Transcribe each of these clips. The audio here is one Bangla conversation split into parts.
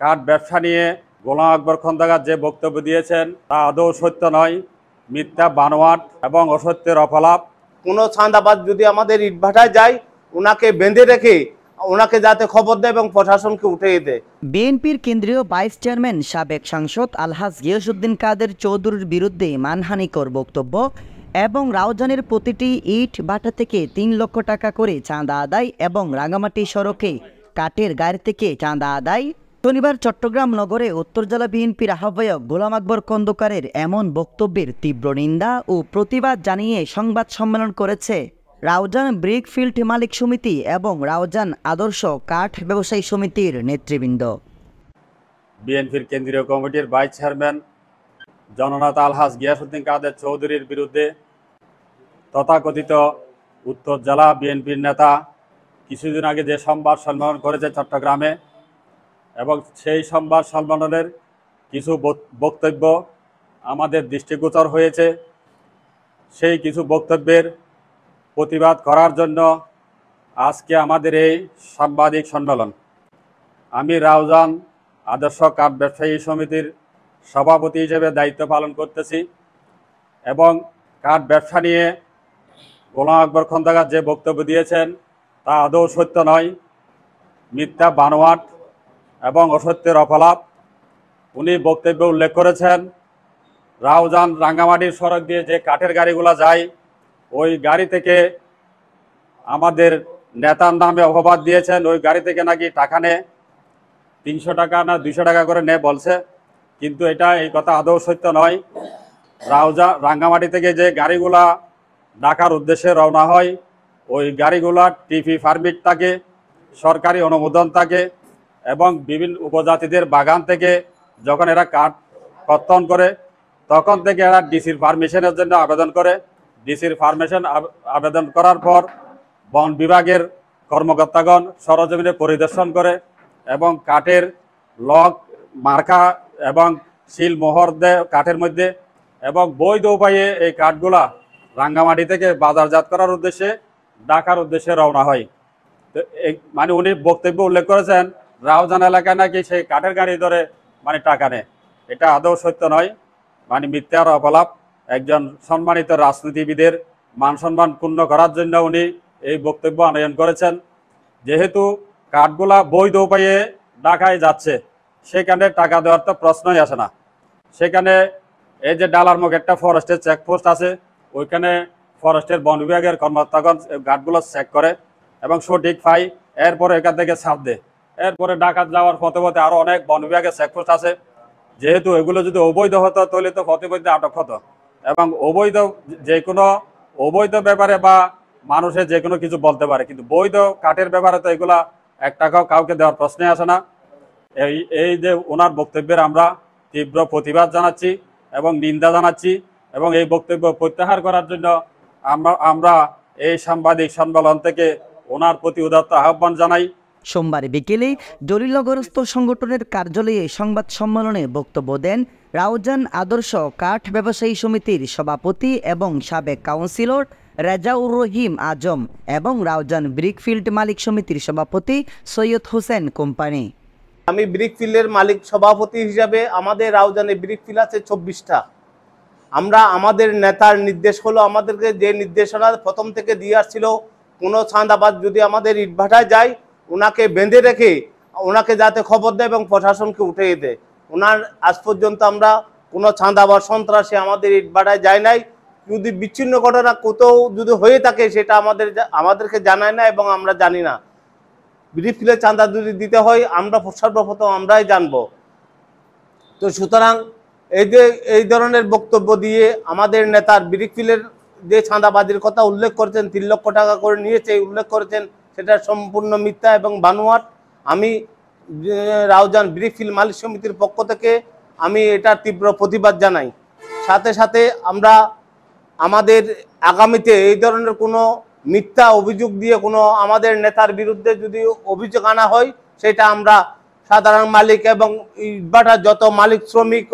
কাঠ ব্যবসা নিয়ে গোলাম আকবর খন্দকার যে বক্তব্য দিয়েছেন তা আদৌ সত্য নয়, মিথ্যা, বানোয়াট এবং অসত্যের অপলাপ। কোনো চাঁদাবাজ যদি আমাদের ইটভাটায় যায়, ওনাকে বেঁধে রেখে ওনাকে যাতে খবর দেয় এবং প্রশাসনকে উঠিয়ে দেয়। বিএনপির কেন্দ্রীয় ভাইস চেয়ারম্যান সাবেক সাংসদ আলহাজ গিয়াসউদ্দিন কাদের চৌধুরীর বিরুদ্ধে মানহানিকর বক্তব্য এবং রাউজানের প্রতিটি ইট ভাটা থেকে ৩ লক্ষ টাকা করে চাঁদা আদায় এবং রাঙামাটি সড়কে কাঠের গাড়ি থেকে চাঁদা আদায়। শনিবার চট্টগ্রাম নগরে উত্তর জেলা বিএনপির আহ্বায়ক গোলাম আকবর খন্দকারের এমন বক্তব্যের তীব্র নিন্দা ও প্রতিবাদ জানিয়ে সংবাদ সম্মেলন করেছে রাউজান ব্রিকফিল্ড মালিক সমিতি এবং রাউজান আদর্শ কাঠ ব্যবসায়ী সমিতির নেতৃবৃন্দ। বিএনপির কেন্দ্রীয় কমিটির ভাইস চেয়ারম্যান জননেতা আলহাজ গিয়াসউদ্দিন কাদের চৌধুরীর বিরুদ্ধে তথাকথিত উত্তর জেলা বিএনপির নেতা কিছুদিন আগে যে সংবাদ সম্মেলন করেছে চট্টগ্রামে, এবং সেই সংবাদ সম্মেলনের কিছু বক্তব্য আমাদের দৃষ্টিগোচর হয়েছে। সেই কিছু বক্তব্যের প্রতিবাদ করার জন্য আজকে আমাদের এই সাংবাদিক সম্মেলন। আমি রাউজান আদর্শ কাঠ ব্যবসায়ী সমিতির সভাপতি হিসেবে দায়িত্ব পালন করতেছি এবং কাঠ ব্যবসা নিয়ে গোলাম আকবর খন্দকার যে বক্তব্য দিয়েছেন তা আদৌ সত্য নয়, মিথ্যা, বানোয়াট এবং অসত্যের অপলাপ। উনি বক্তব্যে উল্লেখ করেছেন রাউজান রাঙ্গামাটির সড়ক দিয়ে যে কাঠের গাড়িগুলো যায়, ওই গাড়ি থেকে আমাদের নেতার নামে অপবাদ দিয়েছেন। ওই গাড়ি থেকে নাকি টাকা নেয়, 300 টাকা না 200 টাকা করে নেয় বলছে, কিন্তু এই কথা আদৌ সত্য নয়। রাঙ্গামাটি থেকে যে গাড়িগুলা ঢাকার উদ্দেশ্যে রওনা হয়, ওই গাড়িগুলা টিপি পারমিট থাকে, সরকারি অনুমোদন থাকে এবং বিভিন্ন উপজাতিদের বাগান থেকে যখন এরা কাঠ কর্তন করে তখন থেকে এরা ডিসির পারমিশনের জন্য আবেদন করে। ডিসির পারমিশন আবেদন করার পর বন বিভাগের কর্মকর্তাগণ সরজমিনে পরিদর্শন করে এবং কাঠের লক, মার্কা এবং সিল মোহর দেয় কাঠের মধ্যে, এবং বৈধ উপায়ে এই কাঠগুলা রাঙ্গামাটি থেকে বাজারজাত করার উদ্দেশ্যে ঢাকার উদ্দেশ্যে রওনা হয়। তো মানে উনি বক্তব্য উল্লেখ করেছেন রাউজান এলাকায় নাকি সেই কাঠের গাড়ি ধরে টাকা নেয়। এটা আদৌ সত্য নয়, মিথ্যার অপলাপ। একজন সম্মানিত রাজনীতিবিদের মান সম্মান ক্ষুণ্ণ করার জন্য উনি এই বক্তব্য আনয়ন করেছেন। যেহেতু কাঠগুলা বৈধ উপায়ে ঢাকায় যাচ্ছে, সেখানে টাকা দেওয়ার তো প্রশ্নই আসে না। সেখানে এই যে ডালার মুখ একটা ফরেস্টের চেকপোস্ট আছে, ওইখানে ফরেস্টের বন বিভাগের কর্মকর্তাগণ গাছগুলো চেক করে এবং সঠিক পাই, এরপরে এখান থেকে ছাপ দেয়। এরপরে ঢাকা যাওয়ার পথে পথে আরও অনেক বন বিভাগের চেকপোস্ট আছে। যেহেতু এগুলো যদি অবৈধ হতো তাহলে তো পথে পথে আটক হতো, এবং অবৈধ যে কোনো অবৈধ ব্যাপারে বা মানুষের যে কোনো কিছু বলতে পারে, কিন্তু বৈধ কাঠের ব্যাপারে তো এগুলা এক টাকাও কাউকে দেওয়ার প্রশ্নে আসে না। এই যে ওনার বক্তব্যের আমরা তীব্র প্রতিবাদ জানাচ্ছি এবং নিন্দা জানাচ্ছি, এবং এই বক্তব্য প্রত্যাহার করার জন্য আমরা এই সাংবাদিক সম্মেলন থেকে ওনার প্রতি উদাত্ত আহ্বান জানাই। সোমবার বিকেলে দলিলগ্রস্ত সংগঠনের কার্যালয়ে সংবাদ সম্মেলনে বক্তব্য দেন রাউজান আদর্শ কাঠ ব্যবসায়ী সমিতির সভাপতি এবং সাবেক কাউন্সিলর রেজাউর রহিম আজম এবং রাউজান ব্রিকফিল্ড মালিক সমিতির সভাপতি সৈয়দ হোসেন কোম্পানি। আমি ব্রিকফিল্ডের মালিক সভাপতি হিসাবে আমাদের রাউজানে ব্রিকফিল্ড আছে 24টা। আমরা আমাদের নেতার নির্দেশ হলো, আমাদেরকে যে নির্দেশনা প্রথম থেকে দিয়ে আসছিল, কোনো চাঁদাবাজ যদি আমাদের ইটভাটায় যায়, ওনাকে বেঁধে রেখে ওনাকে যাতে খবর দেয় এবং প্রশাসনকে উঠিয়ে দেয়। ওনার আজ পর্যন্ত আমরা কোনো চাঁদাবাজ সন্ত্রাসী আমাদের ইটভাটায় যায় নাই। যদি বিচ্ছিন্ন ঘটনা কোথাও যদি হয়ে থাকে সেটা আমাদেরকে জানায় না এবং আমরা জানি না। ব্রিকফিল্ডে চাঁদা যদি দিতে হয় আমরা সর্বপ্রথম আমরাই জানবো। তো সুতরাং এই ধরনের বক্তব্য দিয়ে আমাদের নেতার ব্রিকফিল্ডের যে চাঁদাবাজির কথা উল্লেখ করেছেন, 3 লক্ষ টাকা করে নিয়েছে উল্লেখ করেছেন, সেটা সম্পূর্ণ মিথ্যা এবং বানোয়াট। আমি রাউজান ব্রিকফিল্ড মালিক সমিতির পক্ষ থেকে আমি এটার তীব্র প্রতিবাদ জানাই। সাথে সাথে আমরা আমাদের আগামীতে এই ধরনের কোনো মিথ্যা অভিযোগ দিয়ে কোনো আমাদের নেতার বিরুদ্ধে যদি অভিযোগ আনা হয়, সেটা আমরা সাধারণ মালিক এবং ইটভাটার যত মালিক শ্রমিক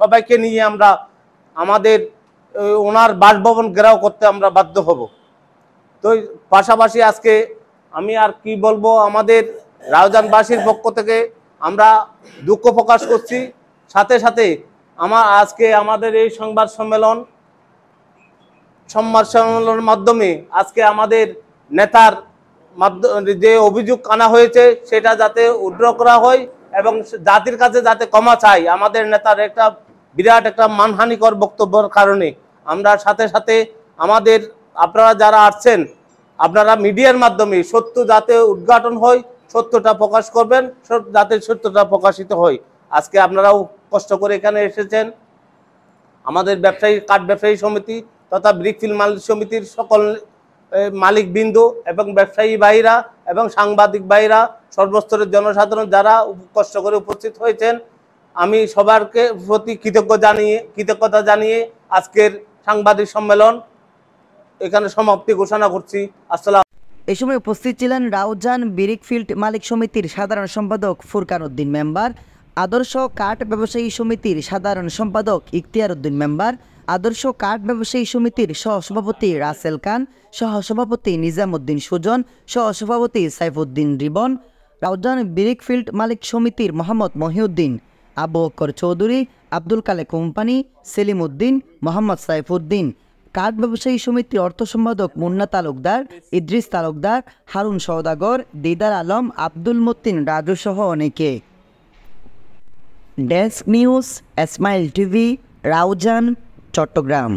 সবাইকে নিয়ে আমরা আমাদের ওনার বাসভবন ঘেরাও করতে আমরা বাধ্য হব। তো পাশাপাশি আজকে আমি আর কি বলবো, আমাদের রাউজানবাসীর পক্ষ থেকে আমরা দুঃখ প্রকাশ করছি। সাথে সাথে আজকে আমাদের এই সংবাদ সম্মেলনের মাধ্যমে আজকে আমাদের নেতার যে অভিযোগ আনা হয়েছে সেটা যাতে উদ্ধার করা হয় এবং জাতির কাছে যাতে ক্ষমা চাই। আমাদের নেতার একটা বিরাট একটা মানহানিকর বক্তব্যের কারণে আমরা সাথে সাথে আপনারা যারা আসছেন, আপনারা মিডিয়ার মাধ্যমে সত্য যাতে উদ্ঘাটন হয়, সত্যটা প্রকাশ করবেন, যাতে সত্যটা প্রকাশিত হয়। আজকে আপনারাও কষ্ট করে এখানে এসেছেন। আমাদের কাঠ ব্যবসায়ী সমিতি তথা ব্রিকফিল মালিক সমিতির সকল মালিকবৃন্দ এবং ব্যবসায়ী ভাইরা এবং সাংবাদিক ভাইরা, সর্বস্তরের জনসাধারণ যারা কষ্ট করে উপস্থিত হয়েছেন, আমি সবার প্রতি কৃতজ্ঞতা জানিয়ে আজকের সাংবাদিক সম্মেলন এখানে সমাপ্তি ঘোষণা করছি। আসসালাম। এই সময় উপস্থিত ছিলেন রাউজান ব্রিকফিল্ড মালিক সমিতির সাধারণ সম্পাদক ফুরকান উদ্দিন মেম্বার, আদর্শ কাঠ ব্যবসায়ী সমিতির সাধারণ সম্পাদক ইখতিয়ার উদ্দিন মেম্বার, আদর্শ কাঠ ব্যবসায়ী সমিতির সহসভাপতি রাসেল খান, সহসভাপতি নিজামউদ্দিন সুজন, সহসভাপতি সাইফুদ্দিন রিবন, রাউজান ব্রিকফিল্ড মালিক সমিতির মোহাম্মদ মহিউদ্দিন, আবু বকর চৌধুরী, আব্দুল কালে কোম্পানি, সেলিম উদ্দিন, মোহাম্মদ সাইফুদ্দিন, কাঠ ব্যবসায়ী সমিতির অর্থ সম্পাদক মুন্না তালুকদার, ইদ্রিস তালুকদার, হারুন সওদাগর, দিদার আলম, আব্দুল মতিন রাজু সহ অনেকে। Desk news, smile TV, Raozan, Chittagong.